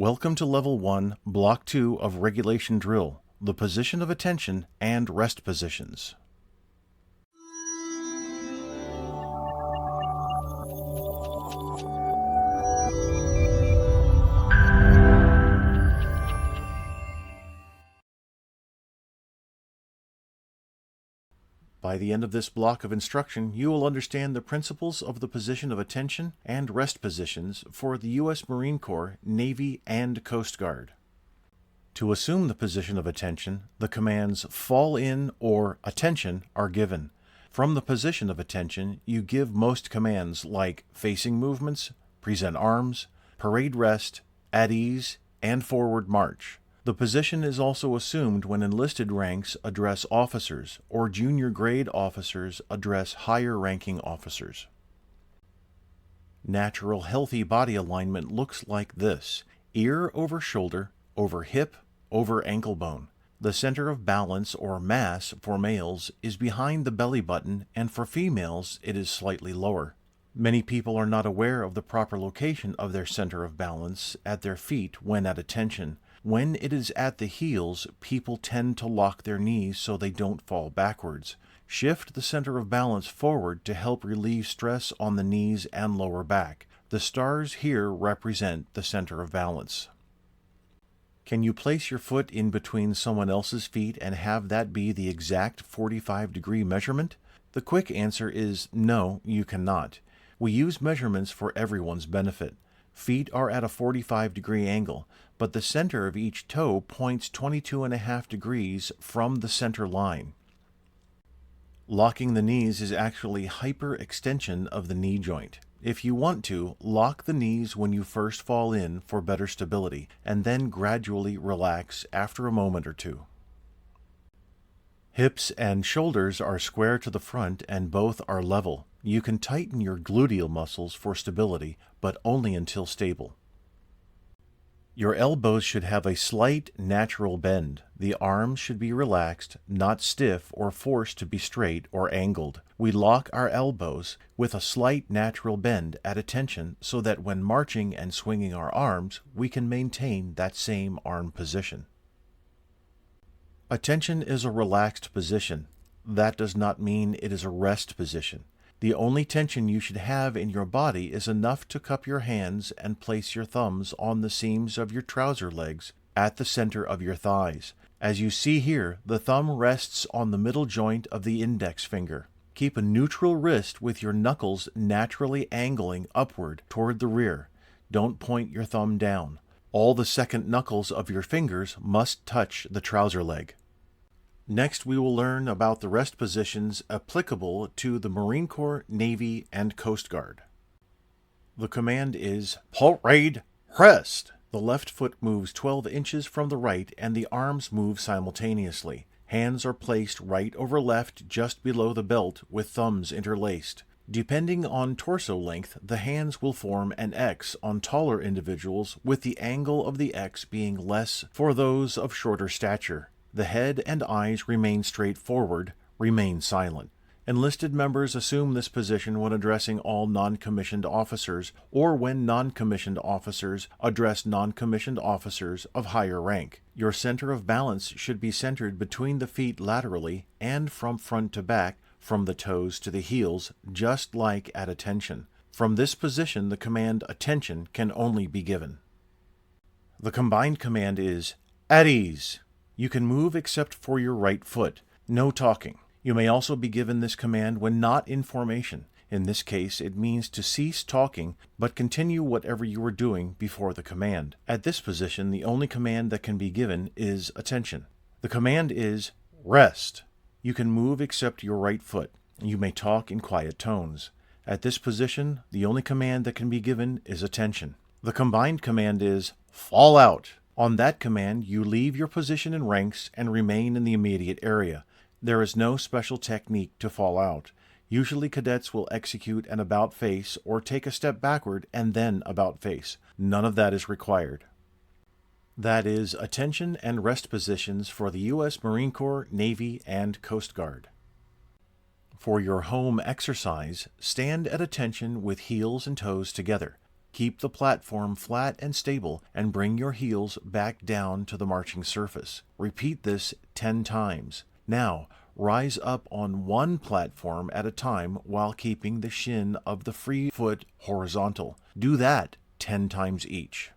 Welcome to Level 1, Block 2 of Regulation Drill, the position of attention and rest positions. By the end of this block of instruction, you will understand the principles of the position of attention and rest positions for the U.S. Marine Corps, Navy, and Coast Guard. To assume the position of attention, the commands fall in or attention are given. From the position of attention, you give most commands like facing movements, present arms, parade rest, at ease, and forward march. The position is also assumed when enlisted ranks address officers or junior grade officers address higher ranking officers. Natural healthy body alignment looks like this: ear over shoulder, over hip, over ankle bone. The center of balance or mass for males is behind the belly button, and for females it is slightly lower. Many people are not aware of the proper location of their center of balance at their feet when at attention. When it is at the heels, people tend to lock their knees so they don't fall backwards. Shift the center of balance forward to help relieve stress on the knees and lower back. The stars here represent the center of balance. Can you place your foot in between someone else's feet and have that be the exact 45-degree measurement? The quick answer is no, you cannot. We use measurements for everyone's benefit. Feet are at a 45-degree angle, but the center of each toe points 22.5 degrees from the center line. Locking the knees is actually hyperextension of the knee joint. If you want to, lock the knees when you first fall in for better stability, and then gradually relax after a moment or two. Hips and shoulders are square to the front and both are level. You can tighten your gluteal muscles for stability, but only until stable. Your elbows should have a slight natural bend. The arms should be relaxed, not stiff or forced to be straight or angled. We lock our elbows with a slight natural bend at attention so that when marching and swinging our arms, we can maintain that same arm position. Attention is a relaxed position. That does not mean it is a rest position. The only tension you should have in your body is enough to cup your hands and place your thumbs on the seams of your trouser legs at the center of your thighs. As you see here, the thumb rests on the middle joint of the index finger. Keep a neutral wrist with your knuckles naturally angling upward toward the rear. Don't point your thumb down. All the second knuckles of your fingers must touch the trouser leg. Next, we will learn about the rest positions applicable to the Marine Corps, Navy, and Coast Guard. The command is parade rest. The left foot moves 12 inches from the right and the arms move simultaneously. Hands are placed right over left just below the belt with thumbs interlaced. Depending on torso length, the hands will form an X on taller individuals, with the angle of the X being less for those of shorter stature. The head and eyes remain straight forward, remain silent. Enlisted members assume this position when addressing all non-commissioned officers or when non-commissioned officers address non-commissioned officers of higher rank. Your center of balance should be centered between the feet laterally and from front to back, from the toes to the heels, just like at attention. From this position, the command attention can only be given. The combined command is at ease. You can move except for your right foot. No talking. You may also be given this command when not in formation. In this case, it means to cease talking, but continue whatever you are doing before the command. At this position, the only command that can be given is attention. The command is rest. You can move except your right foot. You may talk in quiet tones. At this position, the only command that can be given is attention. The combined command is fall out. On that command, you leave your position in ranks and remain in the immediate area. There is no special technique to fall out. Usually cadets will execute an about face or take a step backward and then about face. None of that is required. That is attention and rest positions for the U.S. Marine Corps, Navy, and Coast Guard. For your home exercise, stand at attention with heels and toes together. Keep the platform flat and stable and bring your heels back down to the marching surface. Repeat this 10 times. Now, rise up on one platform at a time while keeping the shin of the free foot horizontal. Do that 10 times each.